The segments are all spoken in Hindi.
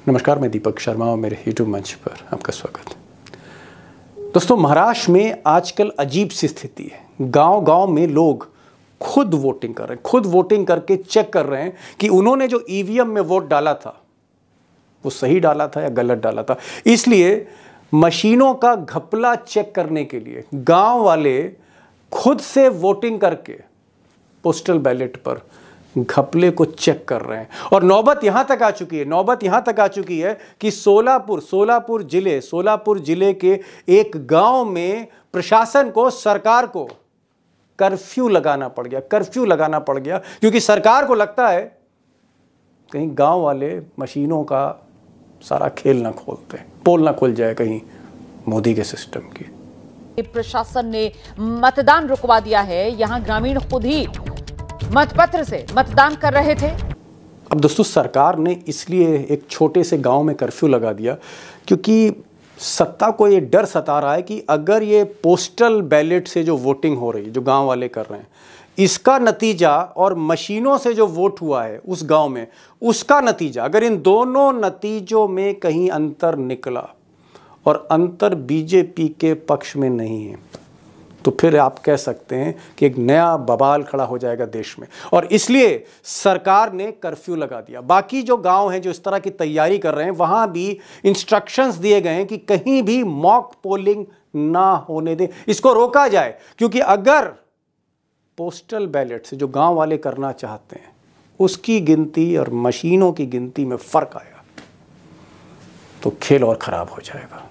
नमस्कार, मैं दीपक शर्मा और मेरे यूट्यूब मंच पर आपका स्वागत है। दोस्तों, महाराष्ट्र में आजकल अजीब सी स्थिति है। गांव-गांव में लोग खुद वोटिंग कर रहे हैं, खुद वोटिंग करके चेक कर रहे हैं कि उन्होंने जो ईवीएम में वोट डाला था वो सही डाला था या गलत डाला था। इसलिए मशीनों का घपला चेक करने के लिए गांव वाले खुद से वोटिंग करके पोस्टल बैलेट पर घपले को चेक कर रहे हैं। और नौबत यहां तक आ चुकी है कि सोलापुर जिले के एक गांव में प्रशासन को, सरकार को कर्फ्यू लगाना पड़ गया क्योंकि सरकार को लगता है कहीं गांव वाले मशीनों का सारा खेल ना खोलते, पोल ना खुल जाए कहीं मोदी के सिस्टम की। प्रशासन ने मतदान रुकवा दिया है। यहां ग्रामीण खुद ही मतपत्र से मतदान कर रहे थे। अब दोस्तों, सरकार ने इसलिए एक छोटे से गांव में कर्फ्यू लगा दिया क्योंकि सत्ता को ये डर सता रहा है कि अगर ये पोस्टल बैलेट से जो वोटिंग हो रही है, जो गांव वाले कर रहे हैं, इसका नतीजा और मशीनों से जो वोट हुआ है उस गांव में, उसका नतीजा, अगर इन दोनों नतीजों में कहीं अंतर निकला और अंतर बीजेपी के पक्ष में नहीं है, तो फिर आप कह सकते हैं कि एक नया बवाल खड़ा हो जाएगा देश में। और इसलिए सरकार ने कर्फ्यू लगा दिया। बाकी जो गांव हैं जो इस तरह की तैयारी कर रहे हैं, वहां भी इंस्ट्रक्शंस दिए गए हैं कि कहीं भी मॉक पोलिंग ना होने दें, इसको रोका जाए। क्योंकि अगर पोस्टल बैलेट से जो गांव वाले करना चाहते हैं उसकी गिनती और मशीनों की गिनती में फर्क आया तो खेल और खराब हो जाएगा।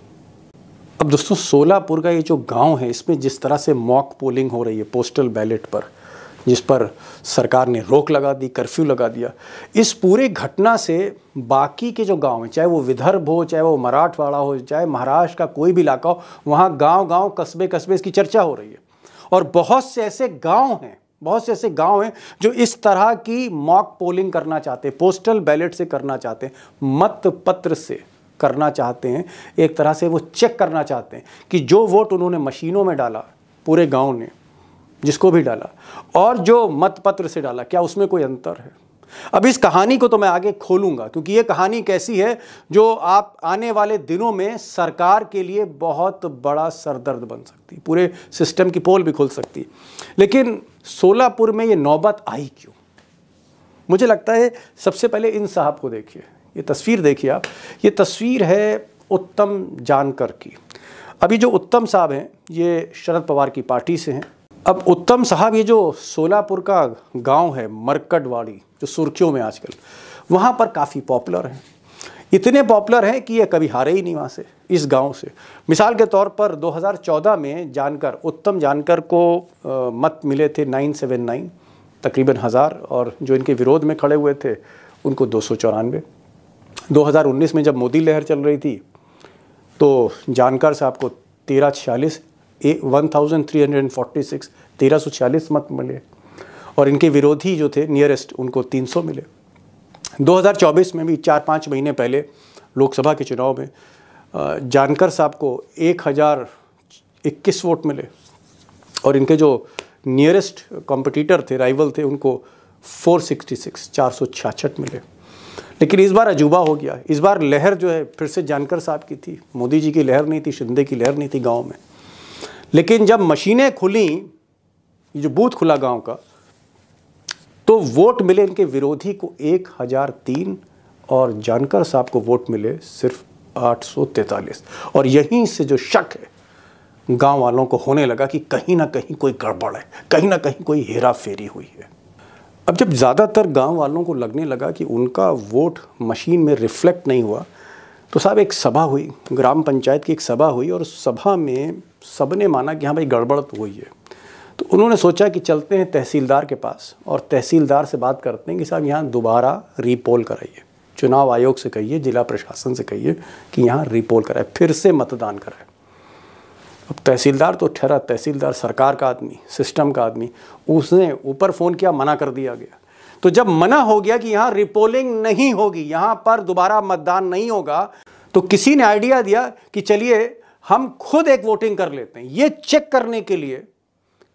अब दोस्तों, सोलापुर का ये जो गांव है, इसमें जिस तरह से मॉक पोलिंग हो रही है पोस्टल बैलेट पर, जिस पर सरकार ने रोक लगा दी, कर्फ्यू लगा दिया, इस पूरे घटना से बाकी के जो गांव हैं, चाहे वो विदर्भ हो, चाहे वो मराठवाड़ा हो, चाहे महाराष्ट्र का कोई भी इलाका हो, वहाँ गांव-गांव, कस्बे-कस्बे इसकी चर्चा हो रही है। और बहुत से ऐसे गांव हैं जो इस तरह की मॉक पोलिंग करना चाहते हैं, पोस्टल बैलेट से करना चाहते हैं, मतपत्र से करना चाहते हैं। एक तरह से वो चेक करना चाहते हैं कि जो वोट उन्होंने मशीनों में डाला, पूरे गांव ने जिसको भी डाला, और जो मतपत्र से डाला, क्या उसमें कोई अंतर है। अब इस कहानी को तो मैं आगे खोलूंगा क्योंकि ये कहानी कैसी है जो आप आने वाले दिनों में सरकार के लिए बहुत बड़ा सरदर्द बन सकती है, पूरे सिस्टम की पोल भी खुल सकती है। लेकिन सोलापुर में ये नौबत आई क्यों? मुझे लगता है सबसे पहले इन साहब को देखिए, ये तस्वीर देखिए आप। ये तस्वीर है उत्तम जानकर की। अभी जो उत्तम साहब हैं ये शरद पवार की पार्टी से हैं। अब उत्तम साहब, ये जो सोलापुर का गांव है मरकटवाड़ी, जो सुर्खियों में आजकल, वहाँ पर काफ़ी पॉपुलर हैं। इतने पॉपुलर हैं कि ये कभी हारे ही नहीं वहाँ से, इस गांव से। मिसाल के तौर पर 2014 में उत्तम जानकर को मत मिले थे 979, तकरीबन 1000, और जो इनके विरोध में खड़े हुए थे उनको 294। 2019 में जब मोदी लहर चल रही थी तो जानकर साहब को 1346 मत मिले, और इनके विरोधी जो थे नियरेस्ट, उनको 300 मिले। 2024 में भी 4-5 महीने पहले लोकसभा के चुनाव में जानकर साहब को 1021 वोट मिले, और इनके जो नियरेस्ट कॉम्पिटिटर थे, राइवल थे, उनको 466 मिले। लेकिन इस बार अजूबा हो गया। इस बार लहर जो है फिर से जानकर साहब की थी, मोदी जी की लहर नहीं थी, शिंदे की लहर नहीं थी गांव में। लेकिन जब मशीनें खुली, जो बूथ खुला गांव का, तो वोट मिले इनके विरोधी को 1003 और जानकर साहब को वोट मिले सिर्फ 843। और यहीं से जो शक है गांव वालों को होने लगा कि कहीं ना कहीं कोई गड़बड़ है, कहीं ना कहीं कोई हेरा फेरी हुई है। अब जब ज़्यादातर गांव वालों को लगने लगा कि उनका वोट मशीन में रिफ्लेक्ट नहीं हुआ, तो साहब एक सभा हुई, ग्राम पंचायत की एक सभा हुई, और उस सभा में सबने माना कि हाँ भाई गड़बड़ तो हुई है। तो उन्होंने सोचा कि चलते हैं तहसीलदार के पास और तहसीलदार से बात करते हैं कि साहब यहाँ दोबारा रीपोल कराइए, चुनाव आयोग से कहिए, जिला प्रशासन से कहिए कि यहाँ रीपोल कराए, फिर से मतदान कराए। अब तहसीलदार तो ठहरा तहसीलदार, सरकार का आदमी, सिस्टम का आदमी, उसने ऊपर फ़ोन किया, मना कर दिया गया। तो जब मना हो गया कि यहाँ रिपोलिंग नहीं होगी, यहाँ पर दोबारा मतदान नहीं होगा, तो किसी ने आइडिया दिया कि चलिए हम खुद एक वोटिंग कर लेते हैं, ये चेक करने के लिए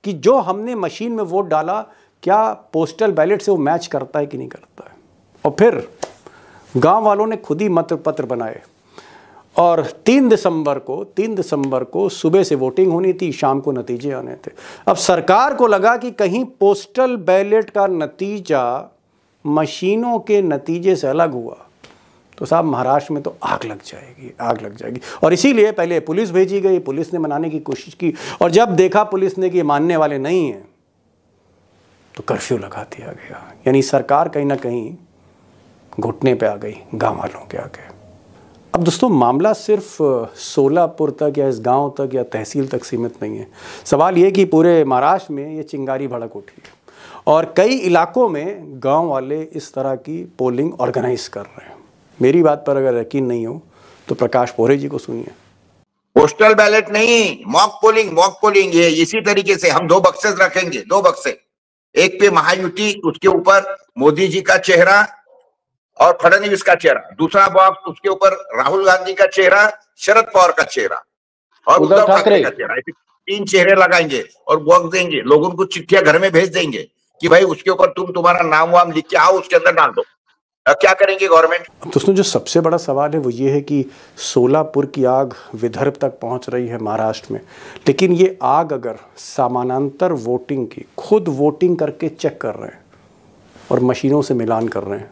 कि जो हमने मशीन में वोट डाला क्या पोस्टल बैलेट से वो मैच करता है कि नहीं करता है। और फिर गांव वालों ने खुद ही मतपत्र बनाए और 3 दिसंबर को सुबह से वोटिंग होनी थी, शाम को नतीजे आने थे। अब सरकार को लगा कि कहीं पोस्टल बैलेट का नतीजा मशीनों के नतीजे से अलग हुआ तो साहब महाराष्ट्र में तो आग लग जाएगी। और इसीलिए पहले पुलिस भेजी गई, पुलिस ने मनाने की कोशिश की और जब देखा पुलिस ने कि मानने वाले नहीं हैं तो कर्फ्यू लगा दिया गया। यानी सरकार कहीं ना कहीं घुटने पे आ गई गांव वालों के आगे। अब दोस्तों मामला सिर्फ सोलापुर तक या इस गांव तक या तहसील तक सीमित नहीं है। सवाल ये कि पूरे महाराष्ट्र में ये चिंगारी भड़क उठी है और कई इलाकों में गांव वाले इस तरह की पोलिंग ऑर्गेनाइज कर रहे हैं। मेरी बात पर अगर यकीन नहीं हो तो प्रकाश पोरे जी को सुनिए। पोस्टल बैलेट नहीं, मॉक पोलिंग ये इसी तरीके से हम 2 बक्सेस रखेंगे, 2 बक्से, एक पे महायुति, उसके ऊपर मोदी जी का चेहरा और फडणवीस का चेहरा, दूसरा बॉक्स उसके ऊपर राहुल गांधी का चेहरा, शरद पवार का चेहरा और उद्धव ठाकरे का चेहरा। 3 चेहरे लगाएंगे और बॉक्स देंगे, लोगों को चिट्ठियां घर में भेज देंगे कि भाई उसके ऊपर तुम्हारा नाम वाम लिख के आओ, उसके अंदर डाल दो। क्या करेंगे गवर्नमेंट? दोस्तों जो सबसे बड़ा सवाल है वो ये है कि सोलापुर की आग विदर्भ तक पहुंच रही है महाराष्ट्र में, लेकिन ये आग अगर समानांतर वोटिंग की खुद वोटिंग करके चेक कर रहे हैं और मशीनों से मिलान कर रहे हैं